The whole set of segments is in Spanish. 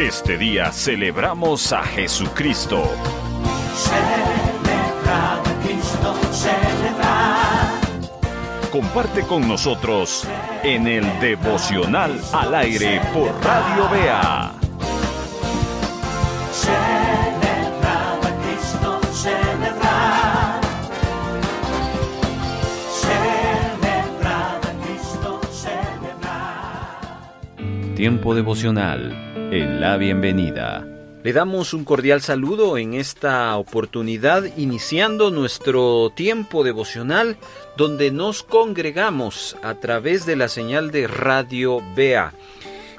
Este día celebramos a Jesucristo. Celebra a Cristo, celebra. Comparte con nosotros en el Devocional al Aire por Radio Bea. Celebra a Cristo, celebra. Celebra a Cristo, celebra. Tiempo devocional en la bienvenida. Le damos un cordial saludo en esta oportunidad, iniciando nuestro tiempo devocional, donde nos congregamos a través de la señal de Radio Bea.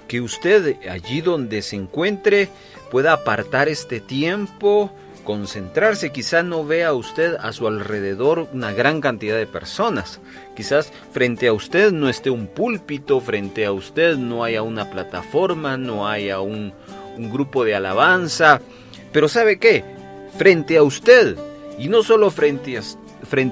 Que usted, allí donde se encuentre, pueda apartar este tiempo, concentrarse. Quizás no vea usted a su alrededor una gran cantidad de personas. Quizás frente a usted no esté un púlpito, frente a usted no haya una plataforma, no haya un grupo de alabanza. Pero ¿sabe qué? Frente a usted, y no solo frente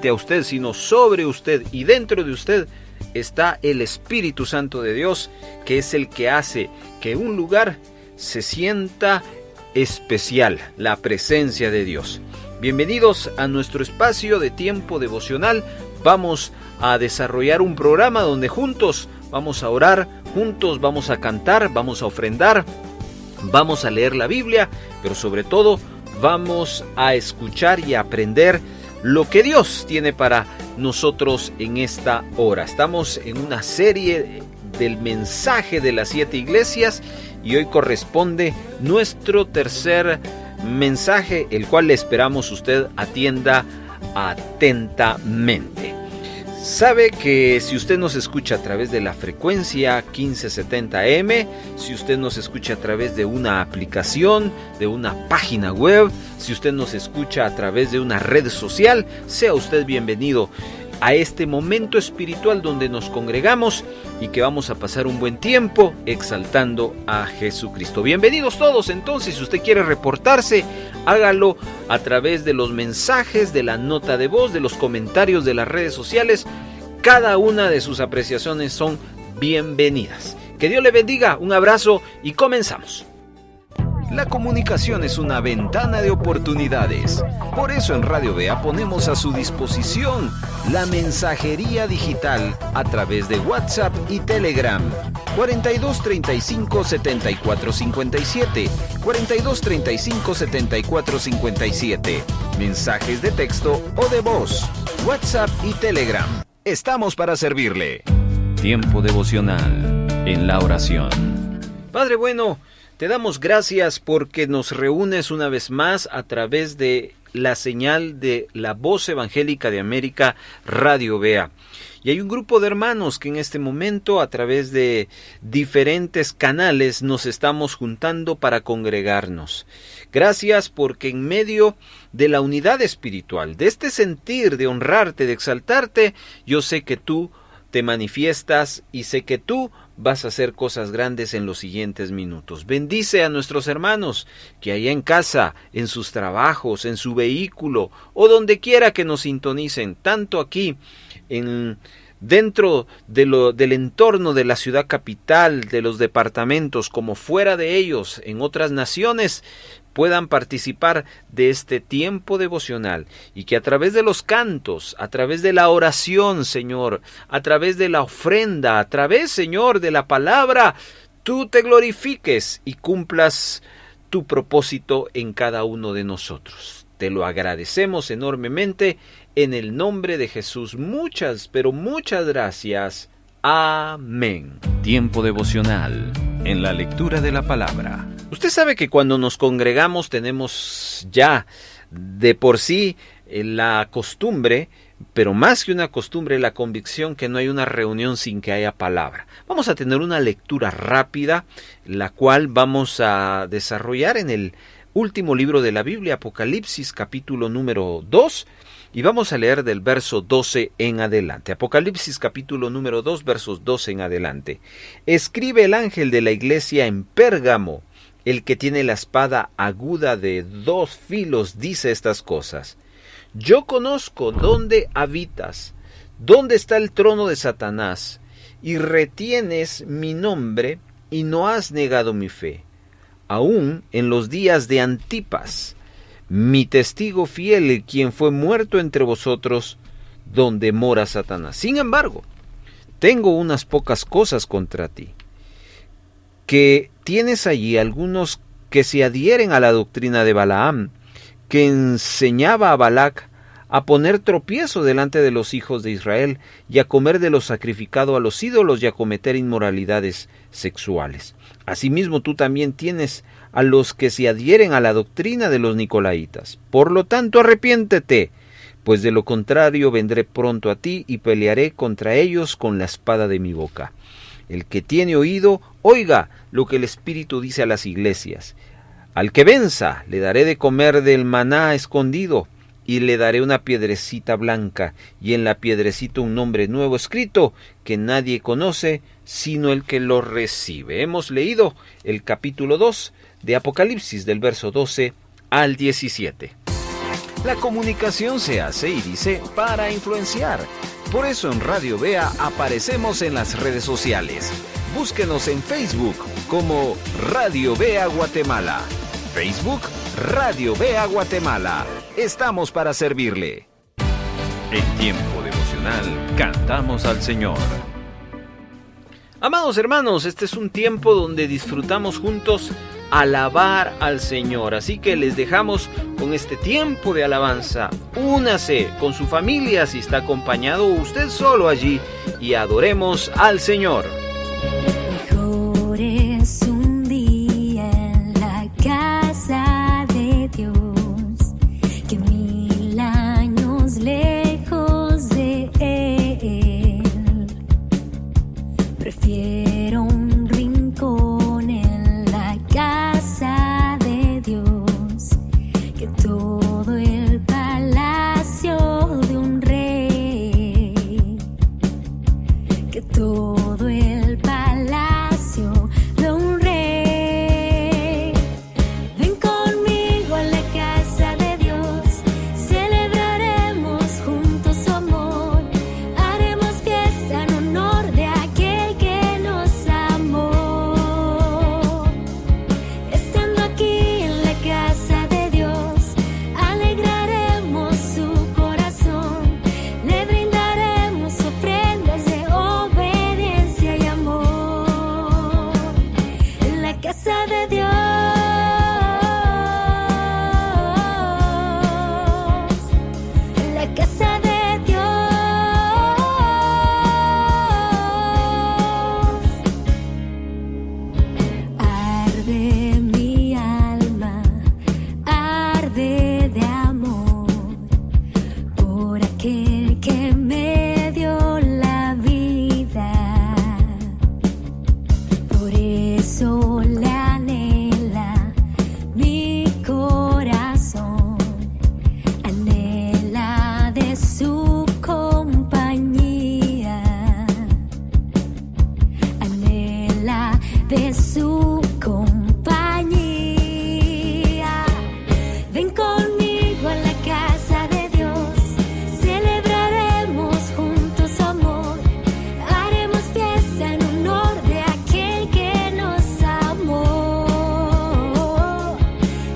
a usted, sino sobre usted y dentro de usted, está el Espíritu Santo de Dios, que es el que hace que un lugar se sienta especial, la presencia de Dios. Bienvenidos a nuestro espacio de tiempo devocional. Vamos a desarrollar un programa donde juntos vamos a orar, juntos vamos a cantar, vamos a ofrendar, vamos a leer la Biblia, pero sobre todo vamos a escuchar y a aprender lo que Dios tiene para nosotros en esta hora. Estamos en una serie del mensaje de las 7 iglesias y hoy corresponde nuestro tercer mensaje, el cual le esperamos usted atienda atentamente. Sabe que si usted nos escucha a través de la frecuencia 1570M, si usted nos escucha a través de una aplicación, de una página web, si usted nos escucha a través de una red social, sea usted bienvenido a este momento espiritual donde nos congregamos y que vamos a pasar un buen tiempo exaltando a Jesucristo. Bienvenidos todos. Entonces, si usted quiere reportarse, hágalo a través de los mensajes, de la nota de voz, de los comentarios de las redes sociales. Cada una de sus apreciaciones son bienvenidas. Que Dios le bendiga, un abrazo y comenzamos. La comunicación es una ventana de oportunidades. Por eso en Radio Bea ponemos a su disposición la mensajería digital a través de WhatsApp y Telegram. 42 35 74 57, 42 35 74 57. Mensajes de texto o de voz. WhatsApp y Telegram. Estamos para servirle. Tiempo devocional en la oración. Padre bueno, te damos gracias porque nos reúnes una vez más a través de la señal de la Voz Evangélica de América, Radio Bea. Y hay un grupo de hermanos que en este momento a través de diferentes canales nos estamos juntando para congregarnos. Gracias porque en medio de la unidad espiritual, de este sentir de honrarte, de exaltarte, yo sé que tú te manifiestas y sé que tú vas a hacer cosas grandes en los siguientes minutos. Bendice a nuestros hermanos que allá en casa, en sus trabajos, en su vehículo o donde quiera que nos sintonicen, tanto aquí dentro del entorno de la ciudad capital, de los departamentos, como fuera de ellos, en otras naciones, puedan participar de este tiempo devocional y que a través de los cantos, a través de la oración, Señor, a través de la ofrenda, a través, Señor, de la palabra, tú te glorifiques y cumplas tu propósito en cada uno de nosotros. Te lo agradecemos enormemente en el nombre de Jesús. Muchas, pero muchas gracias. Amén. Tiempo devocional en la lectura de la palabra. Usted sabe que cuando nos congregamos tenemos ya de por sí la costumbre, pero más que una costumbre, la convicción que no hay una reunión sin que haya palabra. Vamos a tener una lectura rápida, la cual vamos a desarrollar en el último libro de la Biblia, Apocalipsis, capítulo número 2, y vamos a leer del verso 12 en adelante. Apocalipsis, capítulo número 2, versos 12 en adelante. Escribe el ángel de la iglesia en Pérgamo, el que tiene la espada aguda de 2 filos, dice estas cosas. Yo conozco dónde habitas, dónde está el trono de Satanás, y retienes mi nombre y no has negado mi fe. aún en los días de Antipas, mi testigo fiel, quien fue muerto entre vosotros, donde mora Satanás. Sin embargo, tengo unas pocas cosas contra ti, que tienes allí algunos que se adhieren a la doctrina de Balaam, que enseñaba a Balac a poner tropiezo delante de los hijos de Israel y a comer de lo sacrificado a los ídolos y a cometer inmoralidades sexuales. Asimismo, tú también tienes a los que se adhieren a la doctrina de los nicolaitas. Por lo tanto, arrepiéntete, pues de lo contrario vendré pronto a ti y pelearé contra ellos con la espada de mi boca. El que tiene oído, oiga lo que el Espíritu dice a las iglesias. Al que venza, le daré de comer del maná escondido, y le daré una piedrecita blanca, y en la piedrecita un nombre nuevo escrito, que nadie conoce, sino el que lo recibe. Hemos leído el capítulo 2 de Apocalipsis, del verso 12 al 17. La comunicación se hace y dice para influenciar. Por eso en Radio Vea aparecemos en las redes sociales. Búsquenos en Facebook como Radio Vea Guatemala. Facebook Radio Vea Guatemala. Estamos para servirle. En tiempo devocional cantamos al Señor. Amados hermanos, este es un tiempo donde disfrutamos juntos alabar al Señor. Así que les dejamos con este tiempo de alabanza. Únase con su familia si está acompañado o usted solo allí y adoremos al Señor. Mejor es un día en la casa de Dios que 1000 años lejos de Él. Prefiero un rincón en la casa de Dios que todo el palacio de un rey, que todo el palacio de un rey. Ven conmigo a la casa de Dios, celebraremos juntos su amor, haremos fiesta en honor de aquel que nos amó. Estando aquí en la casa de Dios, alegraremos su corazón, le brindaremos ofrendas de obediencia y amor. En la casa de Dios, en la casa de Dios, arde mi alma, arde de amor por aquel que me dio la vida. Por eso le anhela mi corazón, anhela de su compañía, anhela de su compañía. Ven conmigo a la casa de Dios, celebraremos juntos su amor, haremos fiesta en honor de aquel que nos amó.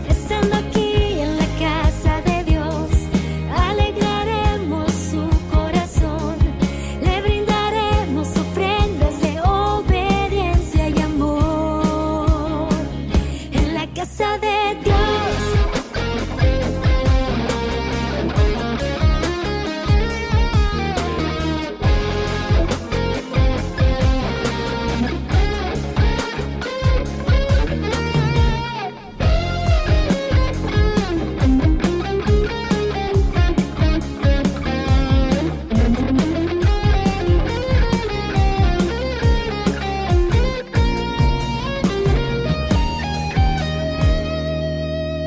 Estando aquí en la casa de Dios, alegraremos su corazón, le brindaremos ofrendas de obediencia y amor. En la casa de Dios.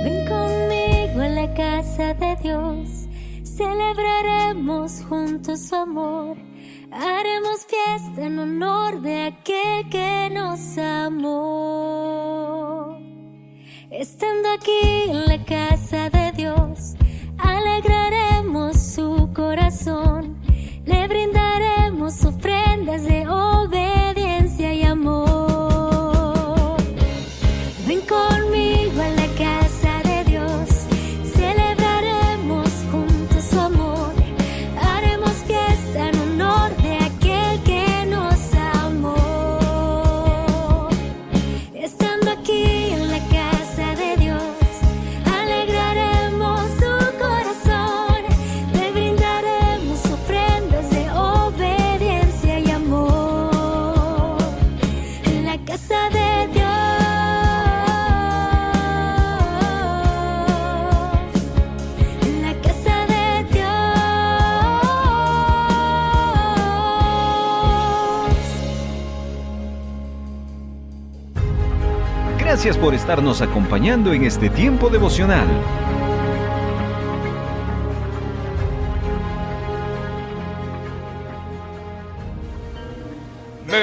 Ven conmigo a la casa de Dios, celebraremos juntos su amor, haremos fiesta en honor de aquel que nos amó. Estando aquí en la casa de Dios, alegraremos su corazón, le brindaremos ofrendas de obediencia y amor. Ven conmigo casa de Dios. La casa de Dios. Gracias por estarnos acompañando en este tiempo devocional. Me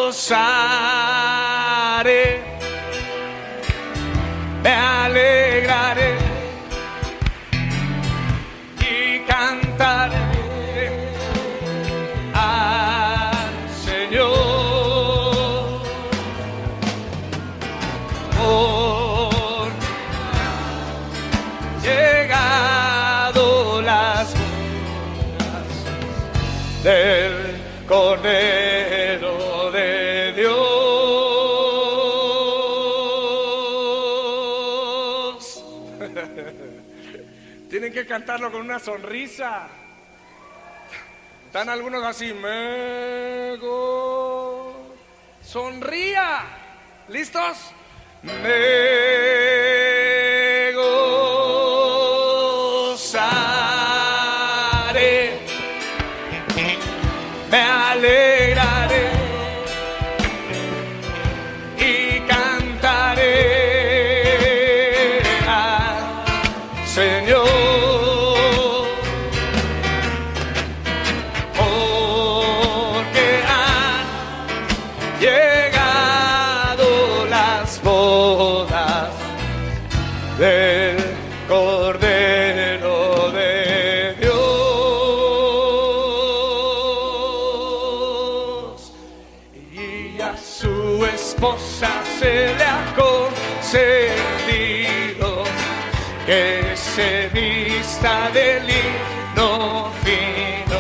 gozaré, me alegraré y cantaré al Señor, porque han llegado las del Cordero de Dios. Tienen que cantarlo con una sonrisa. Están algunos así, sonría. ¿Listos? Me gozaré, me alegraré y cantaré al Señor, porque han llegado las bodas del Cordero de Dios, y a su esposa se le ha concedido que se vista de lino fino,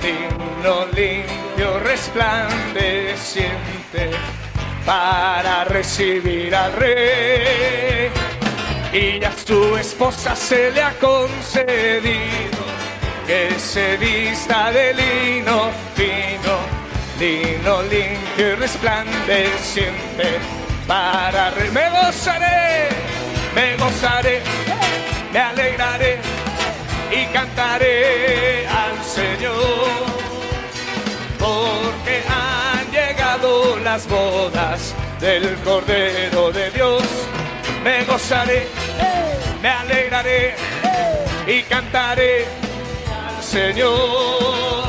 lino limpio, resplandeciente, para recibir al Rey. Y a su esposa se le ha concedido que se vista de lino fino, lino limpio y resplandeciente, para me gozaré, me alegraré y cantaré al Señor, porque han llegado las bodas del Cordero de Dios. Me gozaré, me alegraré y cantaré al Señor,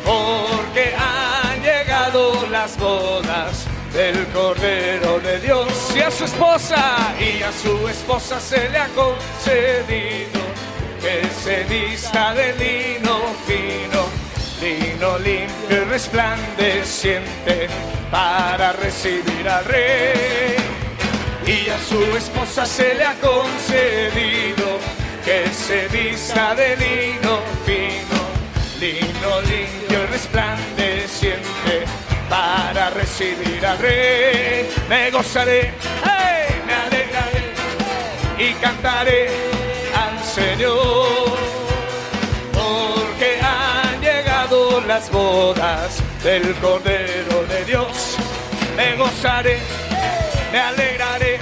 porque han llegado las bodas del Cordero de Dios. Y a su esposa se le ha concedido que se vista de lino fino, lino limpio y resplandeciente, para recibir al Rey. Y a su esposa se le ha concedido que se vista de lino fino, lino limpio y resplandeciente, para recibir al Rey. Me gozaré, me alegraré y cantaré al Señor, porque han llegado las bodas del Cordero de Dios. Me gozaré, me alegraré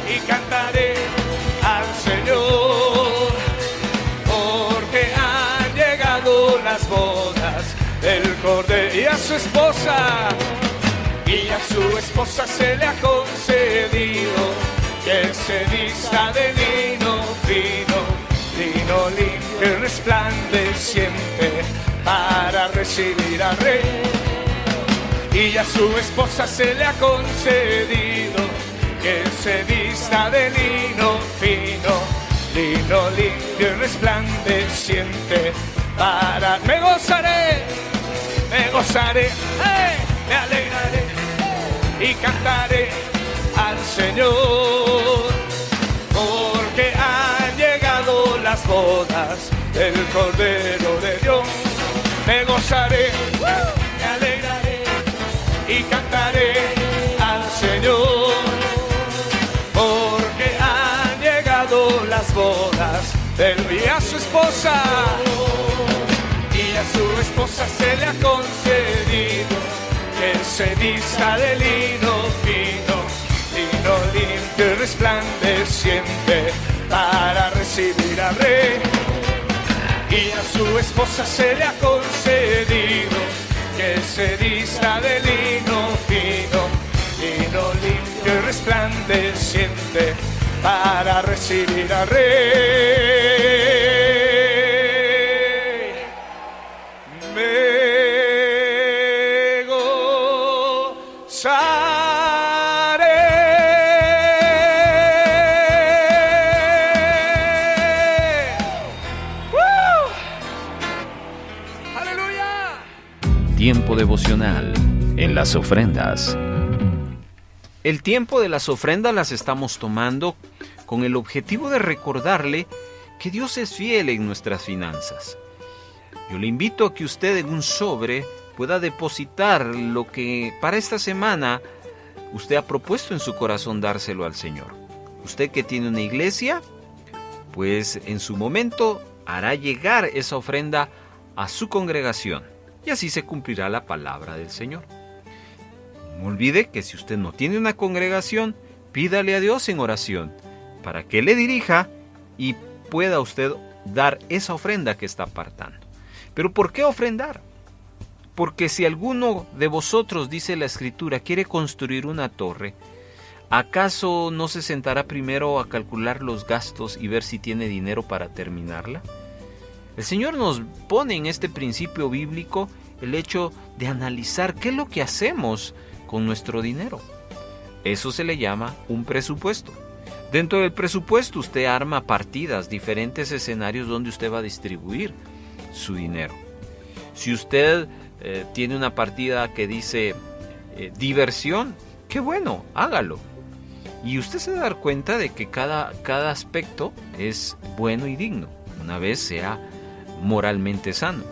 y cantaré al Señor, porque han llegado las bodas del Cordero. Y a su esposa se le ha concedido que se vista de lino fino, lino limpio y resplandeciente, para recibir al Rey. Y a su esposa se le ha concedido que se vista de lino fino, lino limpio y resplandeciente, para me gozaré, me alegraré y cantaré al Señor, porque han llegado las bodas del Cordero de Dios. Me gozaré, me alegraré y cantaré al Señor, porque han llegado las bodas del y a su esposa se se le ha concedido, que se vista de lino fino, lino limpio y resplandeciente, para recibir al Rey. Y a su esposa se le ha concedido, que se vista de lino fino, lino limpio y resplandeciente, para recibir al Rey. Me gozaré. ¡Aleluya! Tiempo devocional en las ofrendas. El tiempo de las ofrendas las estamos tomando con el objetivo de recordarle que Dios es fiel en nuestras finanzas. Yo le invito a que usted en un sobre pueda depositar lo que para esta semana usted ha propuesto en su corazón dárselo al Señor. Usted que tiene una iglesia, pues en su momento hará llegar esa ofrenda a su congregación y así se cumplirá la palabra del Señor. No olvide que si usted no tiene una congregación, pídale a Dios en oración para que le dirija y pueda usted dar esa ofrenda que está apartando. ¿Pero por qué ofrendar? Porque si alguno de vosotros, dice la Escritura, quiere construir una torre, ¿acaso no se sentará primero a calcular los gastos y ver si tiene dinero para terminarla? El Señor nos pone en este principio bíblico el hecho de analizar qué es lo que hacemos con nuestro dinero. Eso se le llama un presupuesto. Dentro del presupuesto usted arma partidas, diferentes escenarios donde usted va a distribuir su dinero. Si usted tiene una partida que dice diversión, qué bueno, hágalo. Y usted se va a dar cuenta de que cada aspecto es bueno y digno, una vez sea moralmente sano.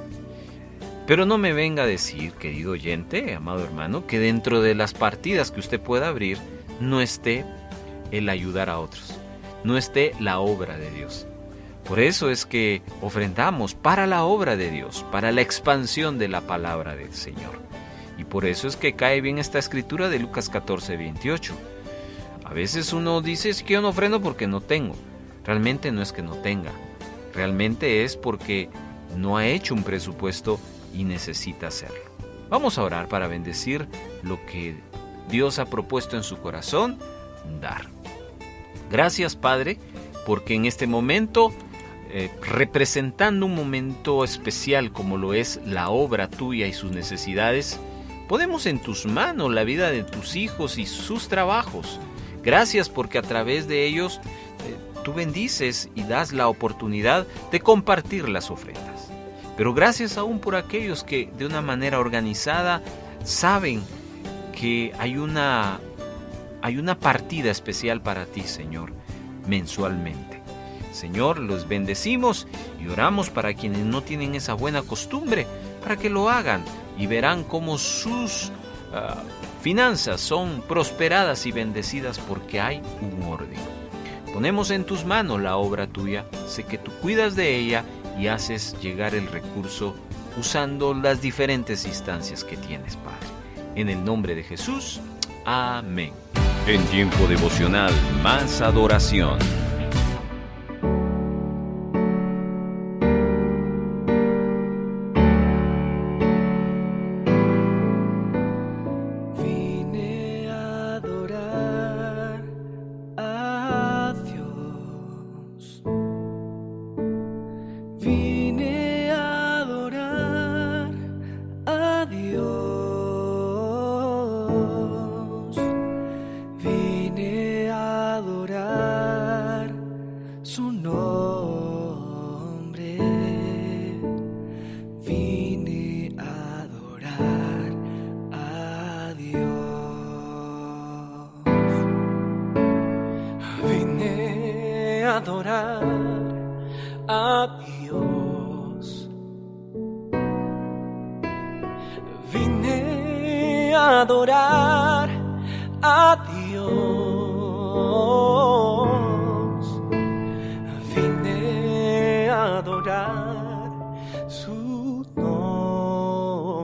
Pero no me venga a decir, querido oyente, amado hermano, que dentro de las partidas que usted pueda abrir no esté el ayudar a otros, no esté la obra de Dios. Por eso es que ofrendamos para la obra de Dios, para la expansión de la palabra del Señor. Y por eso es que cae bien esta escritura de Lucas 14:28. A veces uno dice, es que yo no ofrendo porque no tengo. Realmente no es que no tenga. Realmente es porque no ha hecho un presupuesto y necesita hacerlo. Vamos a orar para bendecir lo que Dios ha propuesto en su corazón, dar. Gracias, Padre, porque en este momento, representando un momento especial como lo es la obra tuya y sus necesidades, ponemos en tus manos la vida de tus hijos y sus trabajos. Gracias porque a través de ellos tú bendices y das la oportunidad de compartir las ofrendas. Pero gracias aún por aquellos que de una manera organizada saben que hay una partida especial para ti, Señor, mensualmente. Señor, los bendecimos y oramos para quienes no tienen esa buena costumbre, para que lo hagan y verán cómo sus finanzas son prosperadas y bendecidas porque hay un orden. Ponemos en tus manos la obra tuya, sé que tú cuidas de ella y haces llegar el recurso usando las diferentes instancias que tienes, Padre. En el nombre de Jesús, amén. En tiempo devocional, más adoración. Vine a adorar a Dios. Vine a adorar a Dios. Vine a adorar su nombre. Vine a adorar a Dios. Vine a adorar a Dios. Vine a adorar a Dios. Vine a adorar su nombre.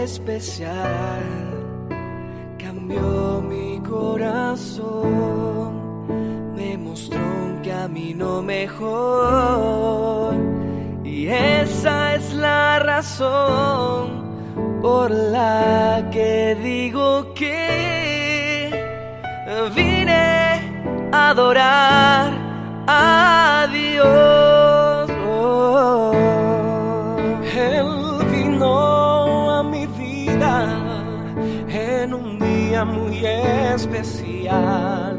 especial, cambió mi corazón, me mostró un camino mejor, y esa es la razón por la que digo que vine a adorar a Dios. Él vino a mi vida en un día muy especial,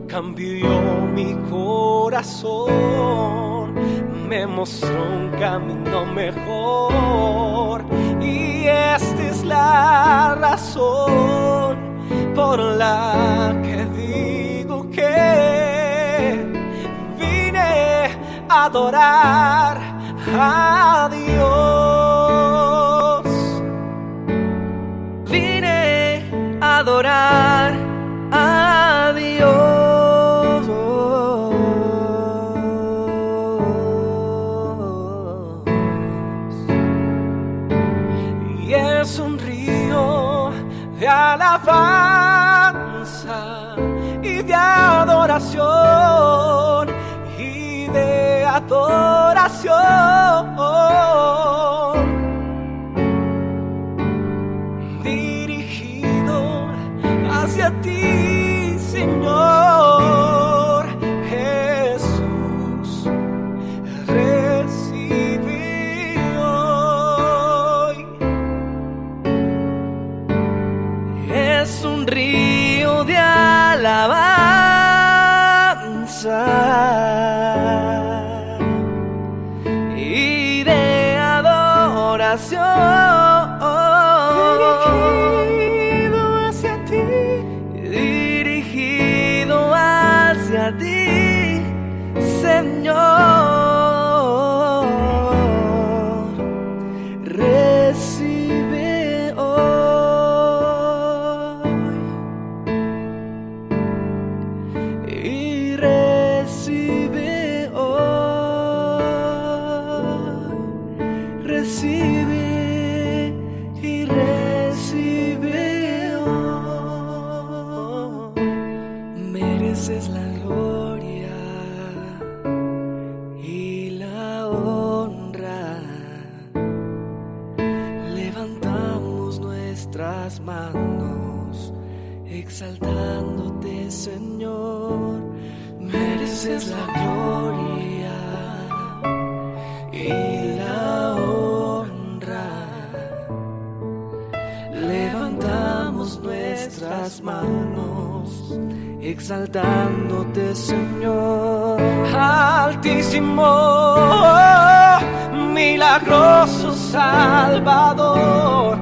cambió mi corazón, me mostró un camino mejor, y esta es la razón por la que digo que vine a adorar a Dios. Vine a adorar a Dios. Y es un río de alabanza y de adoración, y de adoración, dirigido hacia ti, Señor Jesús. Recibí hoy. Es un río de alabanza y de adoración, dirigido hacia ti, dirigido hacia ti, Señor. Recibe hoy y recibe hoy, recibe y recibe hoy. Mereces la gloria y la honra. Levantamos nuestras manos exaltándote, Señor. Mereces la gloria y la honra. Levantamos nuestras manos exaltándote, Señor. Altísimo, milagroso Salvador,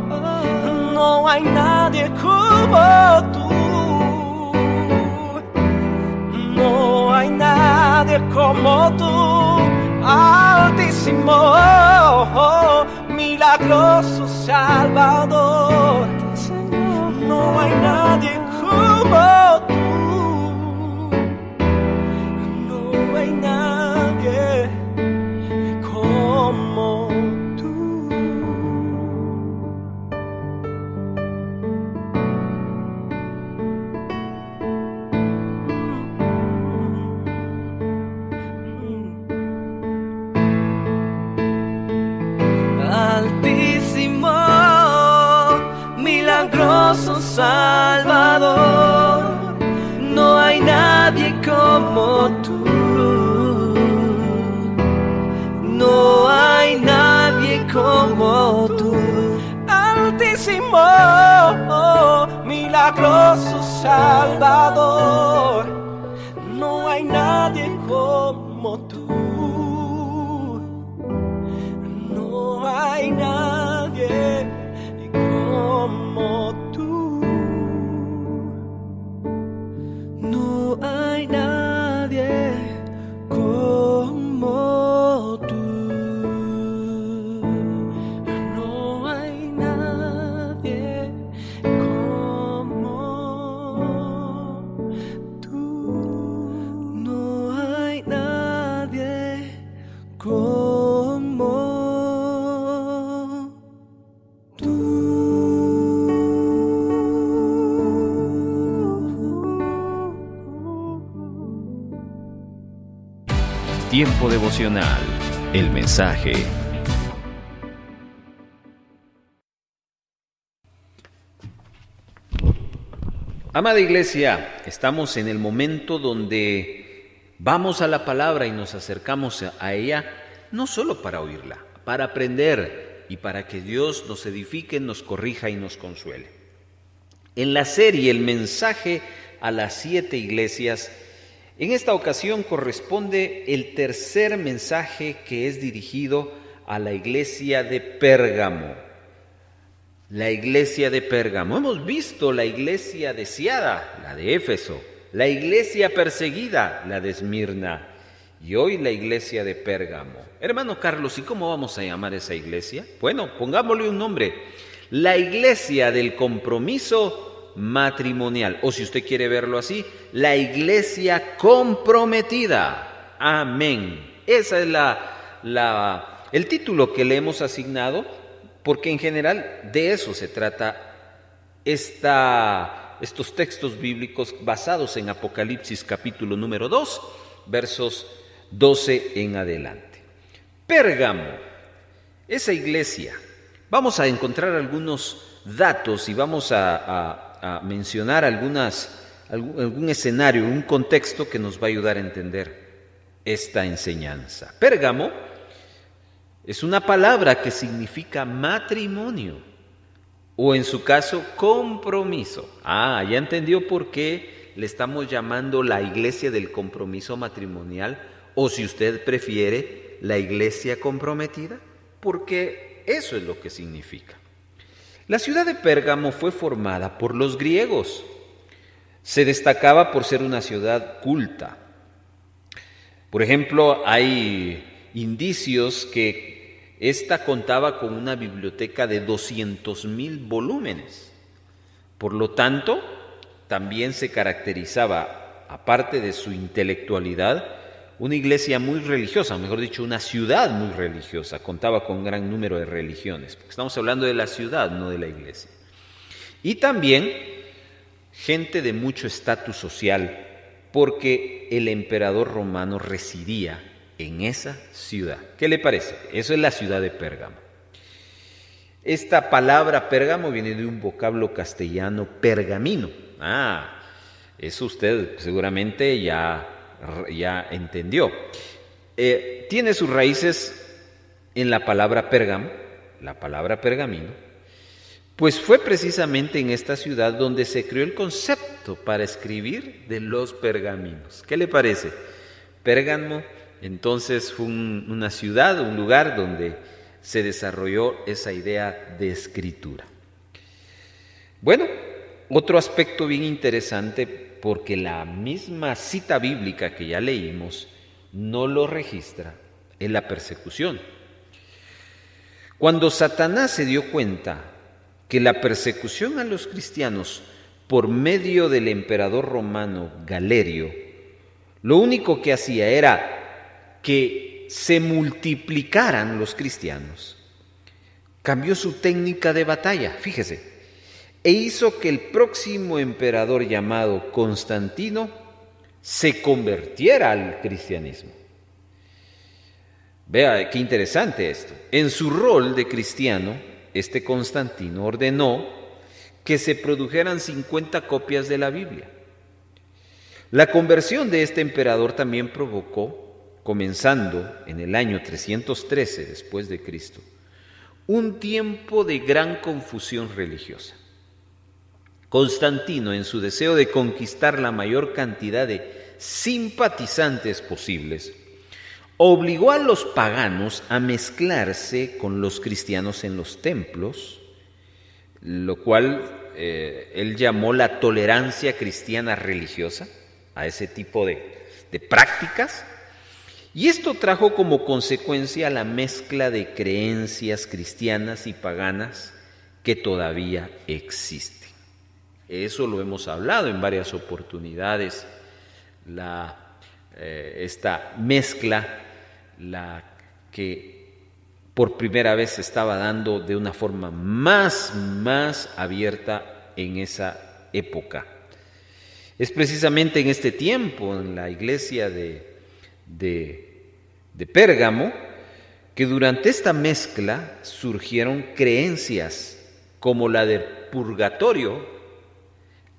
no hay nadie como tú. No hay nadie como tú. Altísimo, milagroso Salvador, no hay nadie como tú. No hay nadie como tú. Altísimo, milagroso Salvador, no hay nadie como tú. No hay nadie como tú. Altísimo, milagroso Salvador, no hay nadie como tú. No hay nadie como tú. No hay nadie como tú. No hay nadie como tú. Tiempo devocional. El mensaje. Amada Iglesia, estamos en el momento donde vamos a la palabra y nos acercamos a ella, no solo para oírla, para aprender y para que Dios nos edifique, nos corrija y nos consuele. En la serie El mensaje a las 7 iglesias, en esta ocasión corresponde el tercer mensaje, que es dirigido a la iglesia de Pérgamo. La iglesia de Pérgamo. Hemos visto la iglesia deseada, la de Éfeso, la iglesia perseguida, la de Esmirna, y hoy la iglesia de Pérgamo. Hermano Carlos, ¿y cómo vamos a llamar esa iglesia? Bueno, pongámosle un nombre: la iglesia del compromiso matrimonial, o si usted quiere verlo así, la iglesia comprometida. Amén. Ese es el título que le hemos asignado, porque en general de eso se trata estos textos bíblicos basados en Apocalipsis capítulo número 2, versos 12 en adelante. Pérgamo, esa iglesia. Vamos a encontrar algunos datos y vamos a mencionar algún escenario, un contexto que nos va a ayudar a entender esta enseñanza. Pérgamo es una palabra que significa matrimonio, o en su caso, compromiso. Ya entendió por qué le estamos llamando la iglesia del compromiso matrimonial, o si usted prefiere, la iglesia comprometida, porque eso es lo que significa. La ciudad de Pérgamo fue formada por los griegos. Se destacaba por ser una ciudad culta. Por ejemplo, hay indicios que esta contaba con una biblioteca de 200,000 volúmenes. Por lo tanto, también se caracterizaba, aparte de su intelectualidad, una iglesia muy religiosa, mejor dicho, una ciudad muy religiosa. Contaba con un gran número de religiones, porque estamos hablando de la ciudad, no de la iglesia. Y también gente de mucho estatus social, porque el emperador romano residía en esa ciudad. ¿Qué le parece? Eso es la ciudad de Pérgamo. Esta palabra Pérgamo viene de un vocablo castellano, pergamino. Eso usted seguramente ya entendió. Tiene sus raíces en la palabra Pérgamo, la palabra pergamino, pues fue precisamente en esta ciudad donde se creó el concepto para escribir de los pergaminos. ¿Qué le parece? Pérgamo, entonces, fue una ciudad, un lugar donde se desarrolló esa idea de escritura. Bueno, otro aspecto bien interesante, porque la misma cita bíblica que ya leímos no lo registra, es la persecución. Cuando Satanás se dio cuenta que la persecución a los cristianos por medio del emperador romano Galerio, lo único que hacía era que se multiplicaran los cristianos, cambió su técnica de batalla, fíjese, e hizo que el próximo emperador llamado Constantino se convirtiera al cristianismo. Vea qué interesante esto. En su rol de cristiano, este Constantino ordenó que se produjeran 50 copias de la Biblia. La conversión de este emperador también provocó, comenzando en el año 313 después de Cristo, un tiempo de gran confusión religiosa. Constantino, en su deseo de conquistar la mayor cantidad de simpatizantes posibles, obligó a los paganos a mezclarse con los cristianos en los templos, lo cual él llamó la tolerancia cristiana religiosa, a ese tipo de prácticas. Y esto trajo como consecuencia la mezcla de creencias cristianas y paganas que todavía existen. Eso lo hemos hablado en varias oportunidades, esta mezcla, la que por primera vez se estaba dando de una forma más abierta en esa época. Es precisamente en este tiempo, en la iglesia de de Pérgamo, que durante esta mezcla surgieron creencias como la del purgatorio,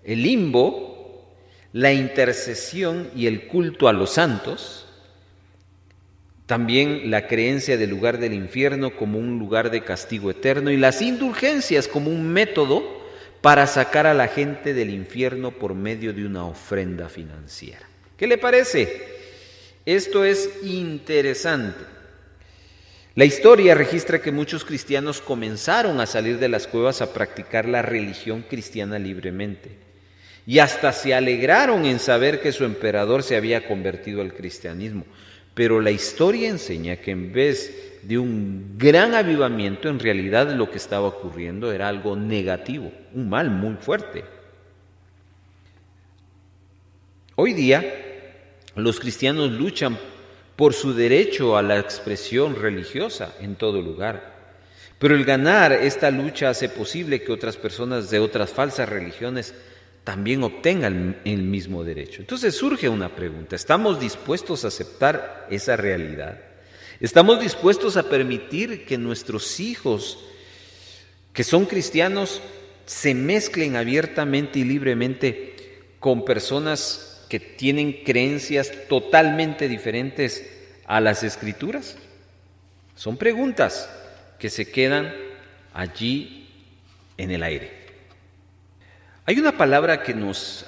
el limbo, la intercesión y el culto a los santos, también la creencia del lugar del infierno como un lugar de castigo eterno y las indulgencias como un método para sacar a la gente del infierno por medio de una ofrenda financiera. ¿Qué le parece? Esto es interesante. La historia registra que muchos cristianos comenzaron a salir de las cuevas a practicar la religión cristiana libremente y hasta se alegraron en saber que su emperador se había convertido al cristianismo. Pero la historia enseña que en vez de un gran avivamiento, en realidad lo que estaba ocurriendo era algo negativo, un mal muy fuerte. Hoy día, los cristianos luchan por su derecho a la expresión religiosa en todo lugar. Pero el ganar esta lucha hace posible que otras personas de otras falsas religiones también obtengan el mismo derecho. Entonces surge una pregunta: ¿estamos dispuestos a aceptar esa realidad? ¿Estamos dispuestos a permitir que nuestros hijos, que son cristianos, se mezclen abiertamente y libremente con personas que tienen creencias totalmente diferentes a las Escrituras? Son preguntas que se quedan allí en el aire. Hay una palabra que nos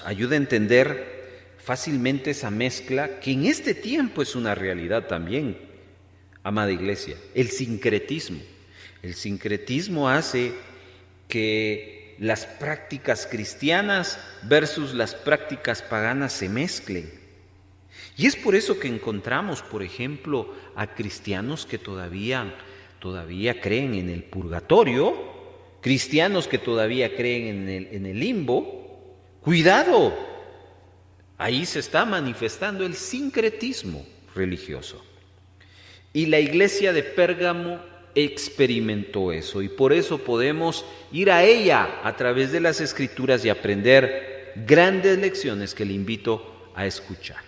ayuda a entender fácilmente esa mezcla, que en este tiempo es una realidad también, amada iglesia: el sincretismo. El sincretismo hace que las prácticas cristianas versus las prácticas paganas se mezclen. Y es por eso que encontramos, por ejemplo, a cristianos que todavía creen en el purgatorio, cristianos que todavía creen en el limbo. ¡Cuidado! Ahí se está manifestando el sincretismo religioso. Y la iglesia de Pérgamo experimentó eso, y por eso podemos ir a ella a través de las Escrituras y aprender grandes lecciones que le invito a escuchar.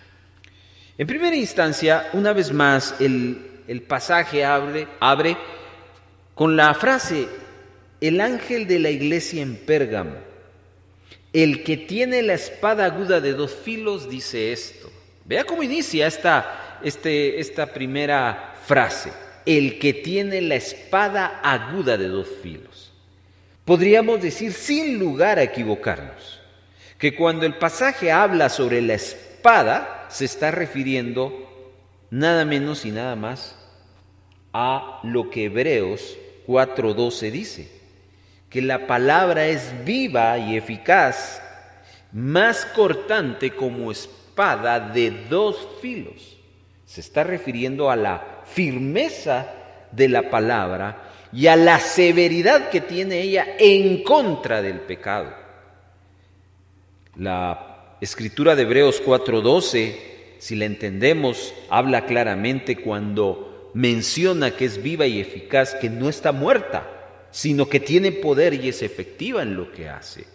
En primera instancia, una vez más, el pasaje abre con la frase: el ángel de la iglesia en Pérgamo, el que tiene la espada aguda de 2 filos, dice esto. Vea cómo inicia esta primera frase: el que tiene la espada aguda de 2 filos. Podríamos decir, sin lugar a equivocarnos, que cuando el pasaje habla sobre la espada, se está refiriendo nada menos y nada más a lo que Hebreos 4:12 dice, que la palabra es viva y eficaz, más cortante como espada de 2 filos. Se está refiriendo a la firmeza de la palabra y a la severidad que tiene ella en contra del pecado. La escritura de Hebreos 4:12, si la entendemos, habla claramente cuando menciona que es viva y eficaz, que no está muerta, sino que tiene poder y es efectiva en lo que hace.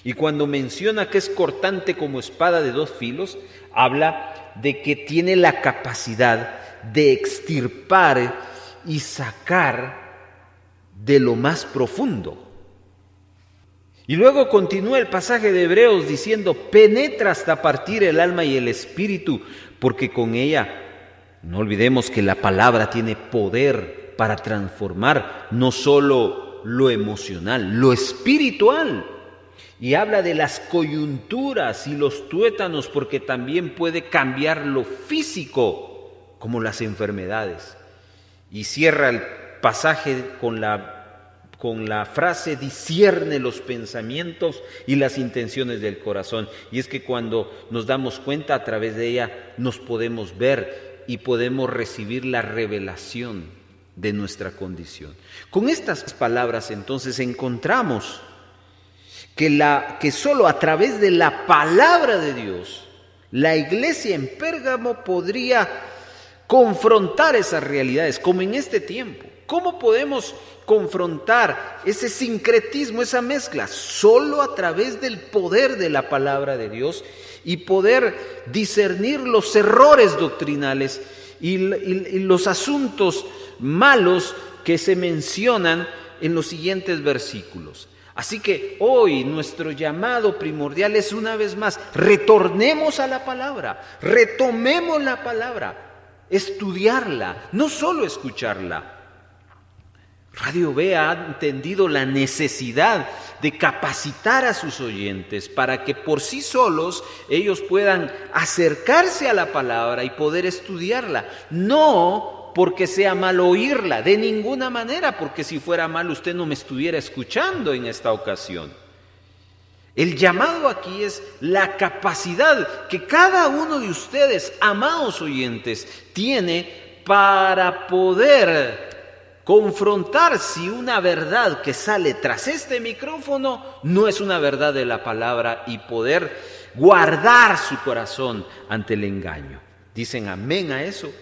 Y cuando menciona que es cortante como espada de 2 filos, habla de que tiene la capacidad de extirpar y sacar de lo más profundo. Y luego continúa el pasaje de Hebreos diciendo: penetra hasta partir el alma y el espíritu, porque con ella, no olvidemos que la palabra tiene poder para transformar no solo lo emocional, lo espiritual. Y habla de las coyunturas y los tuétanos, porque también puede cambiar lo físico, como las enfermedades. Y cierra el pasaje con la frase: discierne los pensamientos y las intenciones del corazón. Y es que cuando nos damos cuenta, a través de ella nos podemos ver y podemos recibir la revelación de nuestra condición. Con estas palabras entonces encontramos que solo a través de la palabra de Dios la iglesia en Pérgamo podría confrontar esas realidades, como en este tiempo. ¿Cómo podemos confrontar ese sincretismo, esa mezcla? Solo a través del poder de la palabra de Dios y poder discernir los errores doctrinales y los asuntos malos que se mencionan en los siguientes versículos. Así que hoy nuestro llamado primordial es, una vez más, retornemos a la palabra, retomemos la palabra, estudiarla, no solo escucharla. Radio B ha entendido la necesidad de capacitar a sus oyentes para que por sí solos ellos puedan acercarse a la palabra y poder estudiarla. No porque sea mal oírla, de ninguna manera, porque si fuera mal usted no me estuviera escuchando en esta ocasión. El llamado aquí es la capacidad que cada uno de ustedes, amados oyentes, tiene para poder confrontar si una verdad que sale tras este micrófono no es una verdad de la palabra y poder guardar su corazón ante el engaño. Dicen amén a eso.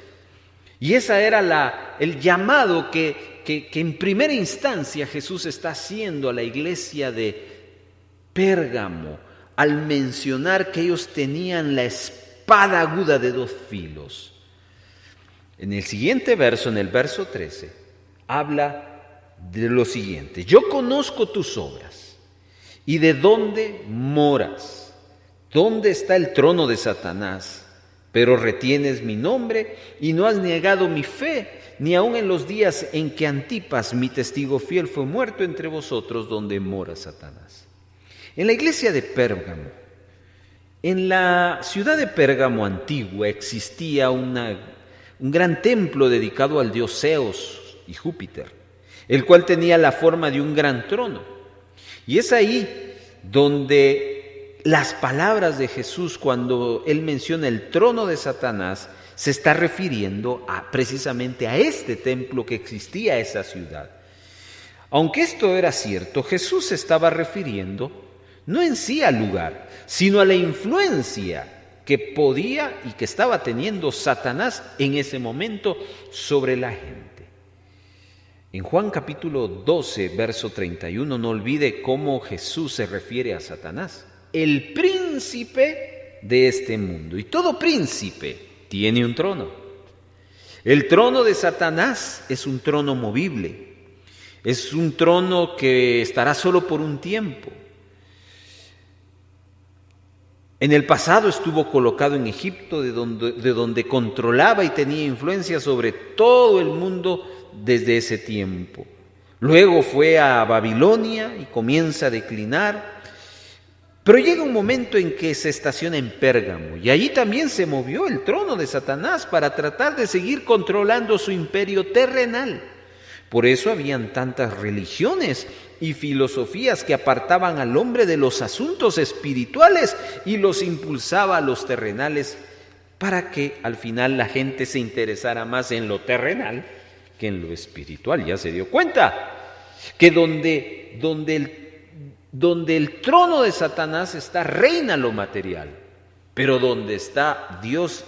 Y esa era el llamado que en primera instancia Jesús está haciendo a la iglesia de Pérgamo al mencionar que ellos tenían la espada aguda de dos filos. En el siguiente verso, en el verso 13, habla de lo siguiente: yo conozco tus obras y de dónde moras, dónde está el trono de Satanás, pero retienes mi nombre y no has negado mi fe, ni aun en los días en que Antipas, mi testigo fiel, fue muerto entre vosotros, donde mora Satanás. En la iglesia de Pérgamo, en la ciudad de Pérgamo antigua, existía un gran templo dedicado al dios Zeus y Júpiter, el cual tenía la forma de un gran trono. Y es ahí donde las palabras de Jesús, cuando Él menciona el trono de Satanás, se está refiriendo precisamente a este templo que existía en esa ciudad. Aunque esto era cierto, Jesús se estaba refiriendo no en sí al lugar, sino a la influencia que podía y que estaba teniendo Satanás en ese momento sobre la gente. En Juan capítulo 12, verso 31, no olvide cómo Jesús se refiere a Satanás: el príncipe de este mundo. Y todo príncipe tiene un trono. El trono de Satanás es un trono movible, es un trono que estará solo por un tiempo. En el pasado estuvo colocado en Egipto, de donde controlaba y tenía influencia sobre todo el mundo desde ese tiempo. Luego fue a Babilonia y comienza a declinar, pero llega un momento en que se estaciona en Pérgamo, y allí también se movió el trono de Satanás para tratar de seguir controlando su imperio terrenal. Por eso habían tantas religiones y filosofías que apartaban al hombre de los asuntos espirituales y los impulsaba a los terrenales, para que al final la gente se interesara más en lo terrenal que en lo espiritual. Ya se dio cuenta que donde el trono de Satanás está, reina lo material, pero donde está Dios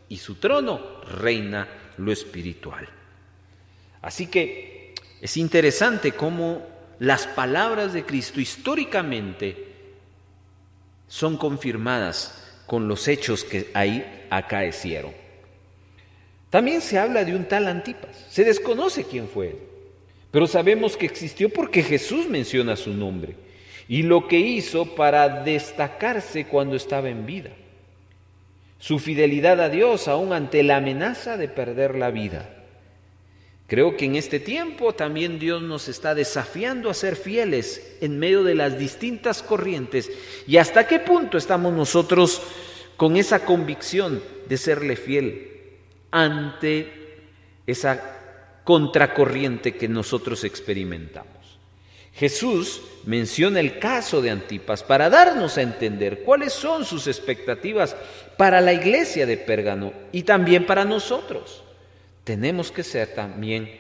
y su trono, reina lo espiritual. Así que es interesante cómo las palabras de Cristo históricamente son confirmadas con los hechos que ahí acaecieron. También se habla de un tal Antipas. Se desconoce quién fue él, pero sabemos que existió porque Jesús menciona su nombre y lo que hizo para destacarse cuando estaba en vida. Su fidelidad a Dios aún ante la amenaza de perder la vida. Creo que en este tiempo también Dios nos está desafiando a ser fieles en medio de las distintas corrientes. ¿Y hasta qué punto estamos nosotros con esa convicción de serle fiel ante esa contracorriente que nosotros experimentamos? Jesús menciona el caso de Antipas para darnos a entender cuáles son sus expectativas para la iglesia de Pérgamo y también para nosotros. Tenemos que ser también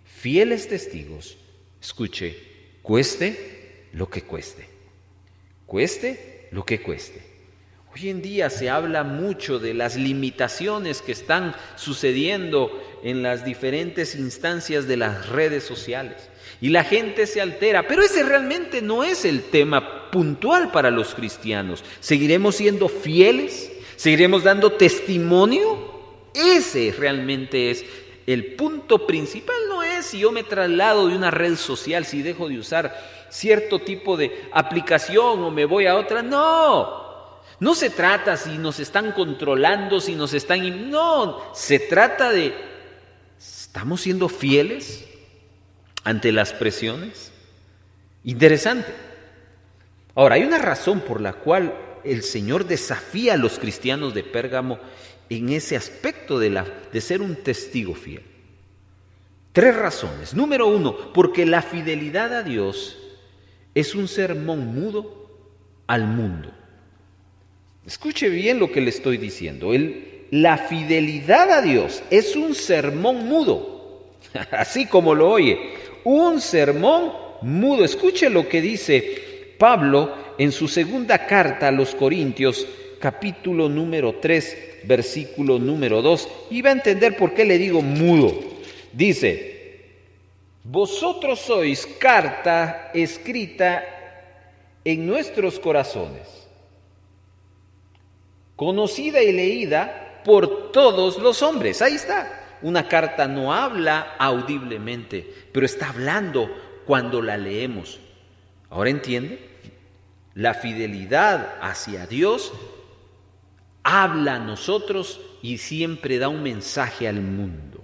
fieles testigos. Escuche, cueste lo que cueste. Cueste lo que cueste. Hoy en día se habla mucho de las limitaciones que están sucediendo en las diferentes instancias de las redes sociales. Y la gente se altera, pero ese realmente no es el tema puntual para los cristianos. ¿Seguiremos siendo fieles? ¿Seguiremos dando testimonio Ese realmente es el punto principal. No es si yo me traslado de una red social, si dejo de usar cierto tipo de aplicación o me voy a otra. No se trata si nos están controlando, si nos están... No, se trata de, ¿estamos siendo fieles ante las presiones? Interesante. Ahora, hay una razón por la cual el Señor desafía a los cristianos de Pérgamo en ese aspecto de ser un testigo fiel. 3 razones. Número 1, porque la fidelidad a Dios es un sermón mudo al mundo. Escuche bien lo que le estoy diciendo. La fidelidad a Dios es un sermón mudo, así como lo oye, un sermón mudo. Escuche lo que dice Pablo en su segunda carta a los Corintios, capítulo número 3, versículo número 2, y va a entender por qué le digo mudo. Dice: vosotros sois carta escrita en nuestros corazones, conocida y leída por todos los hombres. Ahí está. Una carta no habla audiblemente, pero está hablando cuando la leemos. ¿Ahora entiende? La fidelidad hacia Dios habla a nosotros y siempre da un mensaje al mundo.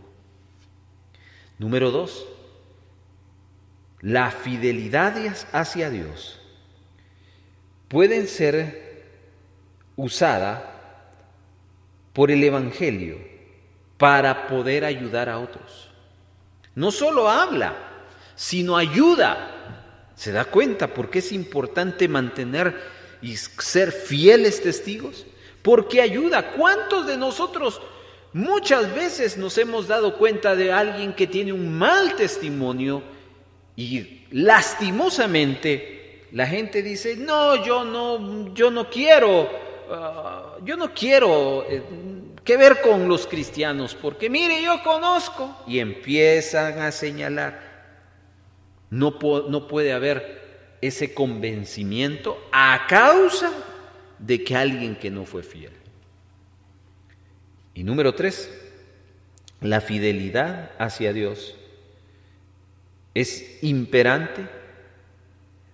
Número 2, la fidelidad hacia Dios puede ser usada por el Evangelio para poder ayudar a otros. No solo habla, sino ayuda. ¿Se da cuenta por qué es importante mantener y ser fieles testigos? Porque ayuda. ¿Cuántos de nosotros muchas veces nos hemos dado cuenta de alguien que tiene un mal testimonio y lastimosamente la gente dice: no, yo no quiero que ver con los cristianos, porque mire, yo conozco, y empiezan a señalar. No puede haber ese convencimiento a causa de que alguien que no fue fiel. Y número 3, la fidelidad hacia Dios es imperante,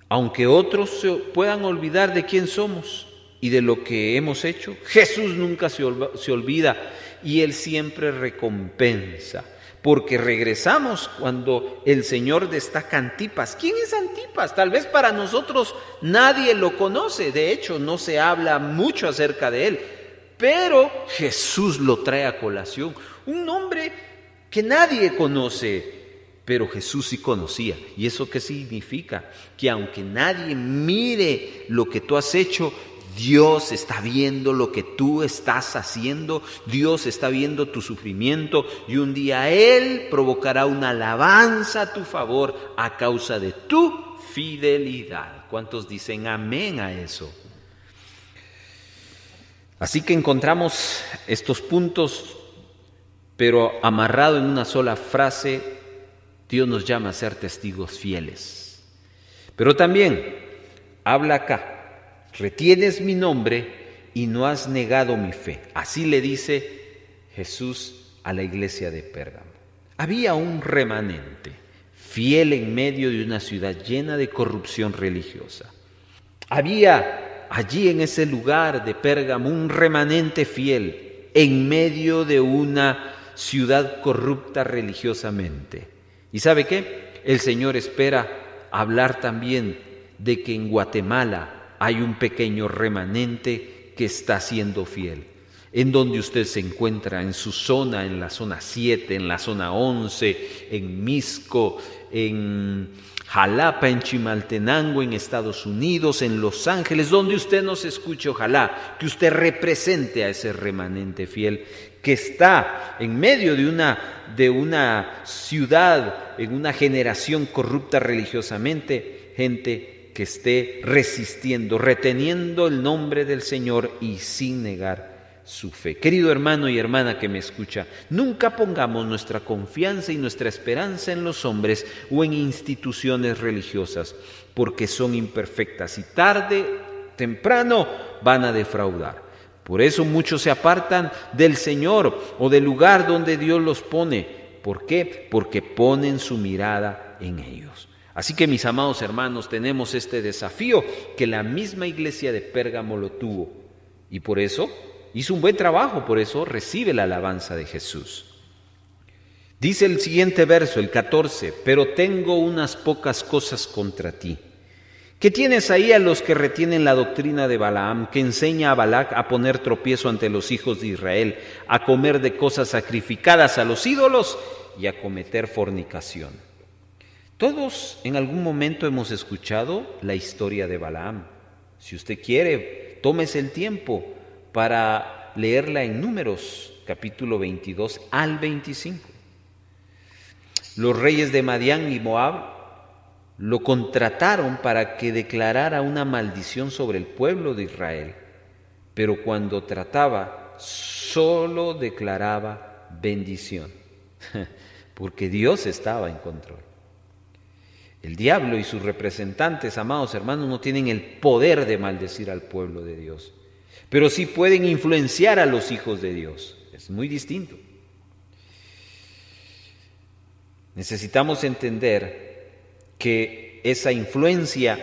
aunque otros se puedan olvidar de quién somos y de lo que hemos hecho. Jesús nunca se olvida y Él siempre recompensa. Porque regresamos cuando el Señor destaca a Antipas. ¿Quién es Antipas? Tal vez para nosotros nadie lo conoce. De hecho, no se habla mucho acerca de él. Pero Jesús lo trae a colación. Un hombre que nadie conoce, pero Jesús sí conocía. ¿Y eso qué significa? Que aunque nadie mire lo que tú has hecho, Dios está viendo lo que tú estás haciendo, Dios está viendo tu sufrimiento y un día Él provocará una alabanza a tu favor a causa de tu fidelidad. ¿Cuántos dicen amén a eso? Así que encontramos estos puntos, pero amarrado en una sola frase, Dios nos llama a ser testigos fieles. Pero también habla acá: retienes mi nombre y no has negado mi fe. Así le dice Jesús a la iglesia de Pérgamo. Había un remanente fiel en medio de una ciudad llena de corrupción religiosa. Había allí en ese lugar de Pérgamo un remanente fiel en medio de una ciudad corrupta religiosamente. ¿Y sabe qué? El Señor espera hablar también de que en Guatemala hay un pequeño remanente que está siendo fiel. En donde usted se encuentra, en su zona, en la zona 7, en la zona 11, en Misco, en Jalapa, en Chimaltenango, en Estados Unidos, en Los Ángeles, donde usted nos escuche, ojalá que usted represente a ese remanente fiel que está en medio de una ciudad, en una generación corrupta religiosamente, gente que esté resistiendo, reteniendo el nombre del Señor y sin negar su fe. Querido hermano y hermana que me escucha, nunca pongamos nuestra confianza y nuestra esperanza en los hombres o en instituciones religiosas, porque son imperfectas y tarde, temprano van a defraudar. Por eso muchos se apartan del Señor o del lugar donde Dios los pone. ¿Por qué? Porque ponen su mirada en ellos. Así que, mis amados hermanos, tenemos este desafío que la misma iglesia de Pérgamo lo tuvo. Y por eso hizo un buen trabajo, por eso recibe la alabanza de Jesús. Dice el siguiente verso, el 14, pero tengo unas pocas cosas contra ti. ¿Qué tienes ahí a los que retienen la doctrina de Balaam, que enseña a Balac a poner tropiezo ante los hijos de Israel, a comer de cosas sacrificadas a los ídolos y a cometer fornicación? Todos en algún momento hemos escuchado la historia de Balaam. Si usted quiere, tómese el tiempo para leerla en Números, capítulo 22 al 25. Los reyes de Madián y Moab lo contrataron para que declarara una maldición sobre el pueblo de Israel, pero cuando trataba, solo declaraba bendición, porque Dios estaba en control. El diablo y sus representantes, amados hermanos, no tienen el poder de maldecir al pueblo de Dios, pero sí pueden influenciar a los hijos de Dios. Es muy distinto. Necesitamos entender que esa influencia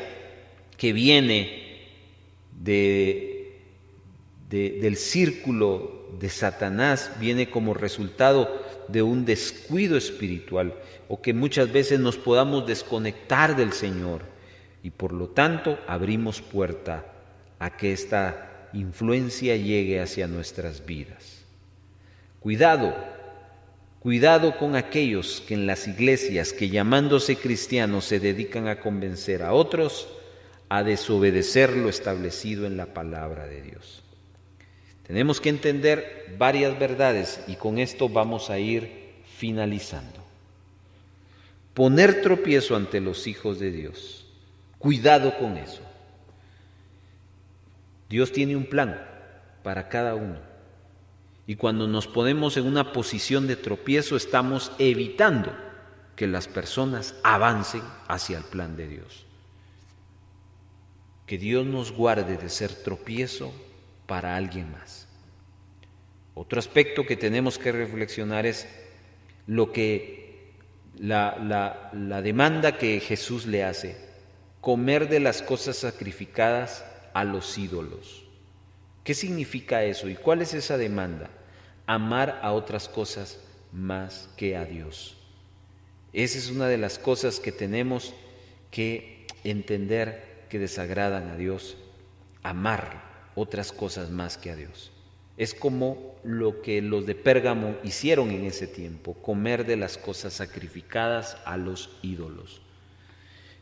que viene del círculo de Satanás viene como resultado de un descuido espiritual, o que muchas veces nos podamos desconectar del Señor y por lo tanto abrimos puerta a que esta influencia llegue hacia nuestras vidas. Cuidado con aquellos que en las iglesias, que llamándose cristianos se dedican a convencer a otros a desobedecer lo establecido en la palabra de Dios. Tenemos que entender varias verdades y con esto vamos a ir finalizando. Poner tropiezo ante los hijos de Dios. Cuidado con eso. Dios tiene un plan para cada uno. Y cuando nos ponemos en una posición de tropiezo, estamos evitando que las personas avancen hacia el plan de Dios. Que Dios nos guarde de ser tropiezo para alguien más. Otro aspecto que tenemos que reflexionar es lo que la demanda que Jesús le hace: comer de las cosas sacrificadas a los ídolos. ¿Qué significa eso y cuál es esa demanda? Amar a otras cosas más que a Dios. Esa es una de las cosas que tenemos que entender que desagradan a Dios. Amar otras cosas más que a Dios. Es como lo que los de Pérgamo hicieron en ese tiempo: comer de las cosas sacrificadas a los ídolos.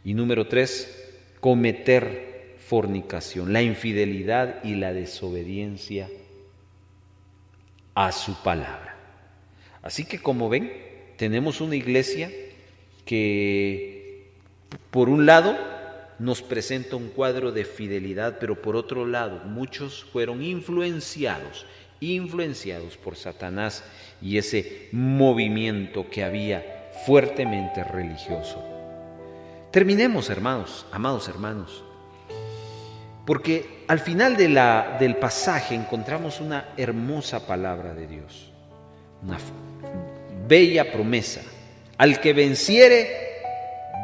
Y número 3, cometer fornicación, la infidelidad y la desobediencia a su palabra. Así que, como ven, tenemos una iglesia que, por un lado, nos presenta un cuadro de fidelidad, pero por otro lado, muchos fueron influenciados por Satanás y ese movimiento que había fuertemente religioso. Terminemos, amados hermanos, porque al final del pasaje encontramos una hermosa palabra de Dios, una bella promesa: al que venciere,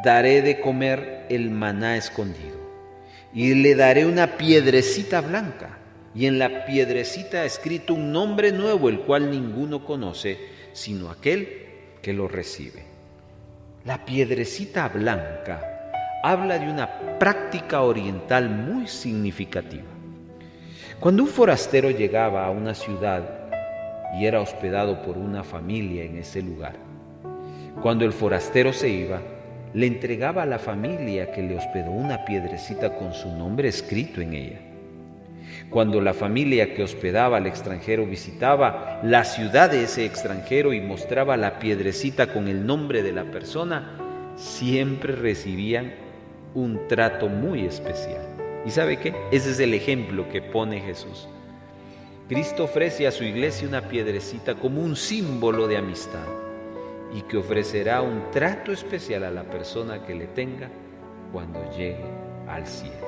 daré de comer el maná escondido, y le daré una piedrecita blanca, y en la piedrecita escrito un nombre nuevo, el cual ninguno conoce, sino aquel que lo recibe. La piedrecita blanca habla de una práctica oriental muy significativa. Cuando un forastero llegaba a una ciudad y era hospedado por una familia en ese lugar, cuando el forastero se iba, le entregaba a la familia que le hospedó una piedrecita con su nombre escrito en ella. Cuando la familia que hospedaba al extranjero visitaba la ciudad de ese extranjero y mostraba la piedrecita con el nombre de la persona, siempre recibían un trato muy especial. ¿Y sabe qué? Ese es el ejemplo que pone Jesús. Cristo ofrece a su iglesia una piedrecita como un símbolo de amistad y que ofrecerá un trato especial a la persona que le tenga cuando llegue al cielo.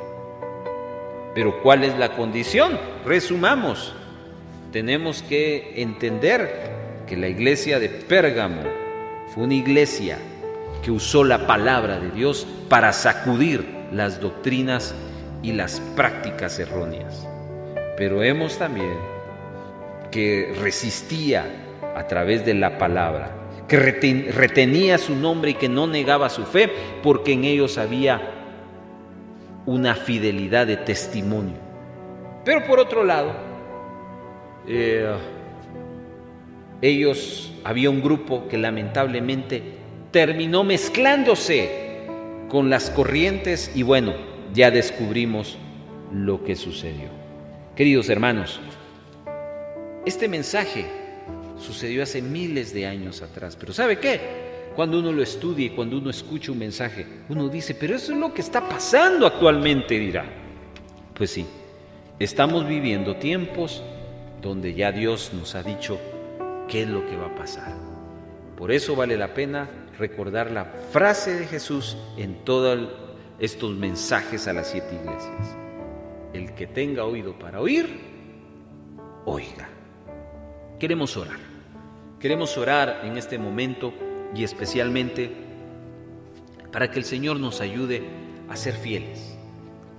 Pero ¿cuál es la condición? Resumamos. Tenemos que entender que la iglesia de Pérgamo fue una iglesia que usó la palabra de Dios para sacudir las doctrinas y las prácticas erróneas. Pero vemos también que resistía a través de la palabra, que retenía su nombre y que no negaba su fe, porque en ellos había una fidelidad de testimonio. Pero por otro lado, había un grupo que lamentablemente terminó mezclándose con las corrientes y bueno, ya descubrimos lo que sucedió. Queridos hermanos, este mensaje sucedió hace miles de años atrás, pero ¿sabe qué? Cuando uno lo estudia y cuando uno escucha un mensaje, uno dice, pero eso es lo que está pasando actualmente, dirá. Pues sí, estamos viviendo tiempos donde ya Dios nos ha dicho qué es lo que va a pasar. Por eso vale la pena recordar la frase de Jesús en todos estos mensajes a las 7 iglesias. El que tenga oído para oír, oiga. Queremos orar. Queremos orar en este momento y especialmente para que el Señor nos ayude a ser fieles.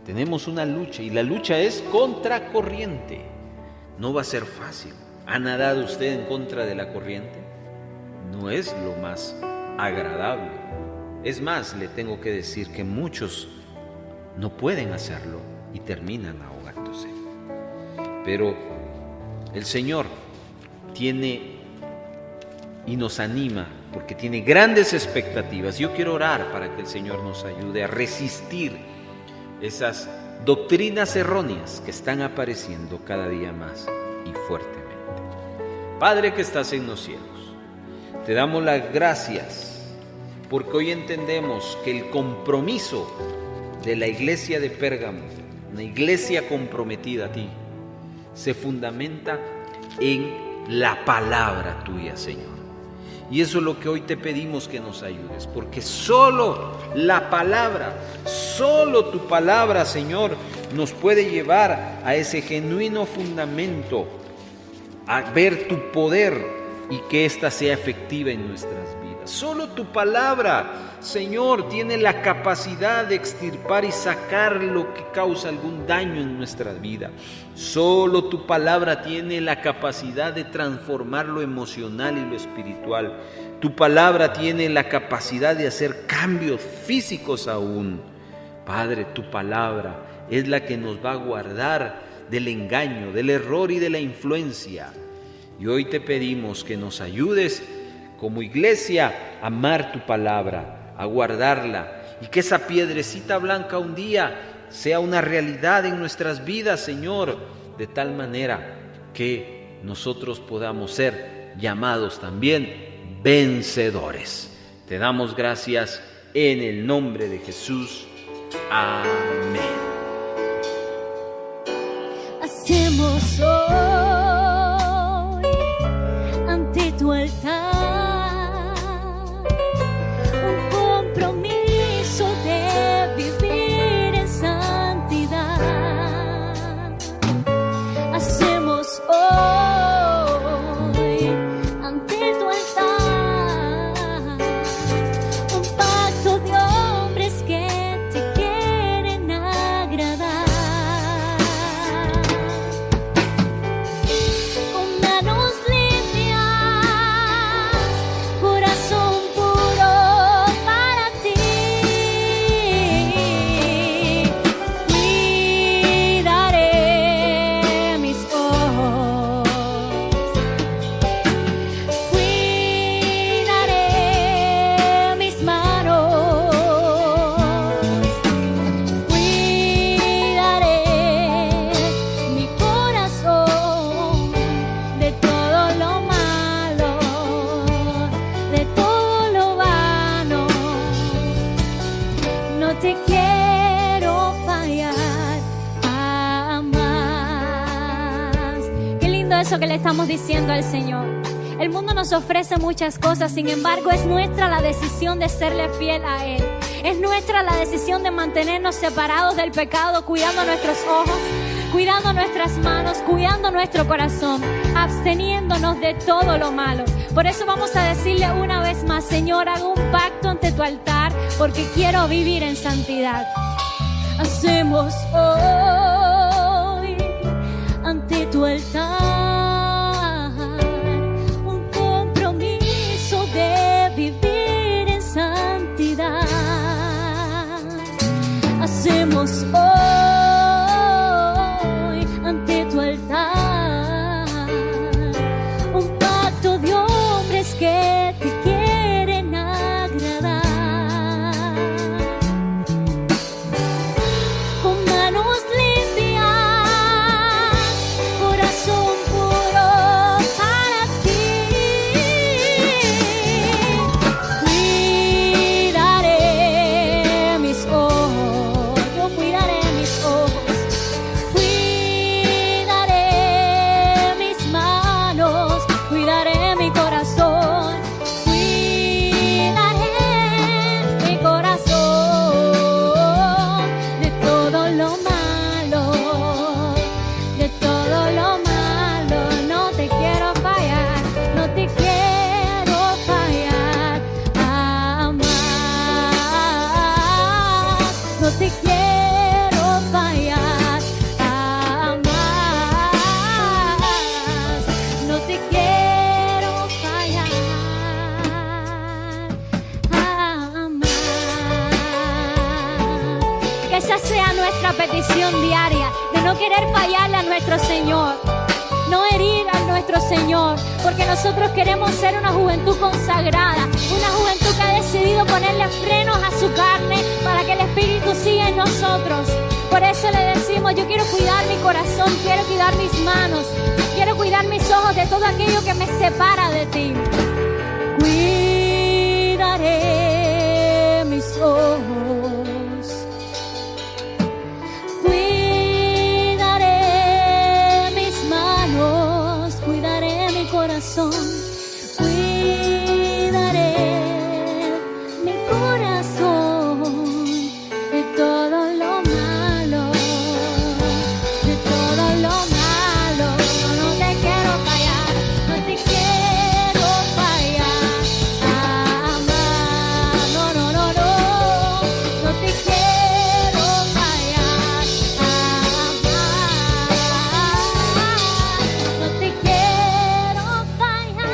Tenemos una lucha y la lucha es contracorriente. No va a ser fácil. ¿Ha nadado usted en contra de la corriente? No es lo más agradable. Es más, le tengo que decir que muchos no pueden hacerlo y terminan ahogándose. Pero el Señor tiene y nos anima porque tiene grandes expectativas. Yo quiero orar para que el Señor nos ayude a resistir esas doctrinas erróneas que están apareciendo cada día más y fuertemente. Padre que estás en los cielos, te damos las gracias porque hoy entendemos que el compromiso de la iglesia de Pérgamo, una iglesia comprometida a ti, se fundamenta en la palabra tuya, Señor. Y eso es lo que hoy te pedimos que nos ayudes, porque solo la palabra, solo tu palabra, Señor, nos puede llevar a ese genuino fundamento, a ver tu poder y que ésta sea efectiva en nuestras vidas. Solo tu palabra, Señor, tiene la capacidad de extirpar y sacar lo que causa algún daño en nuestra vida. Solo tu palabra tiene la capacidad de transformar lo emocional y lo espiritual. Tu palabra tiene la capacidad de hacer cambios físicos aún. Padre, tu palabra es la que nos va a guardar del engaño, del error y de la influencia. Y hoy te pedimos que nos ayudes como iglesia a amar tu palabra, a guardarla, y que esa piedrecita blanca un día sea una realidad en nuestras vidas, Señor, de tal manera que nosotros podamos ser llamados también vencedores. Te damos gracias en el nombre de Jesús. Amén. Hacemos hoy ante tu altar un compromiso de vivir en santidad. Hacemos hoy ante tu altar un pacto de hombres que te quieren agradar. Con manos limpias, corazón puro para ti. Cuidaré mis ojos, cuidaré mis manos, cuidaré mi corazón de todo lo malo, de todo lo vano. No te quiero fallar jamás. Qué lindo eso que le estamos diciendo al Señor. El mundo nos ofrece muchas cosas, sin embargo es nuestra la decisión de serle fiel a Él. Es nuestra la decisión de mantenernos separados del pecado, cuidando nuestros ojos, cuidando nuestras manos, cuidando nuestro corazón, absteniéndonos de todo lo malo. Por eso vamos a decirle una vez más: Señor, hago un pacto ante tu altar porque quiero vivir en santidad. Hacemos hoy ante tu altar un compromiso de vivir en santidad. Hacemos hoy ante tu altar un pacto de hombres que te quieren agradar. Con manos limpias, corazón puro para ti. Cuidaré mis ojos, yo cuidaré mis ojos. Cuidaré mis manos, cuidaré mi corazón. Cuidaré mi corazón de todo lo malo, de todo lo malo. No te quiero fallar, no te quiero fallar jamás. No te quiero fallar jamás. No te quiero fallar jamás. Que esa sea nuestra petición diaria, de no querer fallarle a nuestro Señor, no herir a nuestro Señor, porque nosotros queremos ser una juventud consagrada, una juventud que ha decidido ponerle frenos a su carne para que el Espíritu siga en nosotros. Por eso le decimos: yo quiero cuidar mi corazón, quiero cuidar mis manos, quiero cuidar mis ojos de todo aquello que me separa de ti. Cuidaré mis ojos, cuidaré mis manos, cuidaré mi corazón, cuidaré mi corazón de todo lo malo, de todo lo malo. No te quiero fallar, no te quiero fallar jamás. No, no, no, no, no te quiero fallar jamás. No te quiero fallar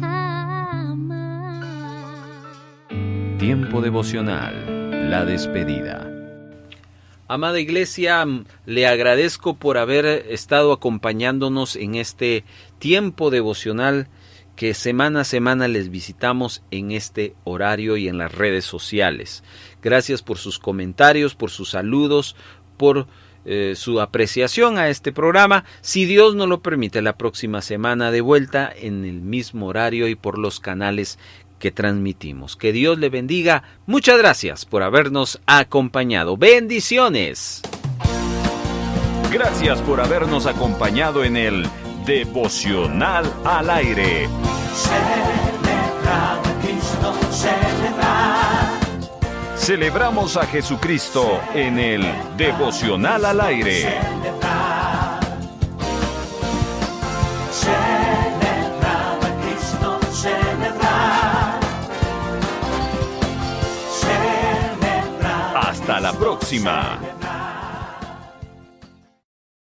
jamás. Tiempo devocional, la despedida. Amada Iglesia, le agradezco por haber estado acompañándonos en este tiempo devocional que semana a semana les visitamos en este horario y en las redes sociales. Gracias por sus comentarios, por sus saludos, por su apreciación a este programa. Si Dios nos lo permite, la próxima semana de vuelta en el mismo horario y por los canales que transmitimos. Que Dios le bendiga. Muchas gracias por habernos acompañado. Bendiciones. Gracias por habernos acompañado en el Devocional al Aire. Celebrar a Cristo, celebrar. Celebramos a Jesucristo en el Devocional al Aire. Celebrar. Celebrar a Cristo, celebrar. Celebrar. Hasta la próxima.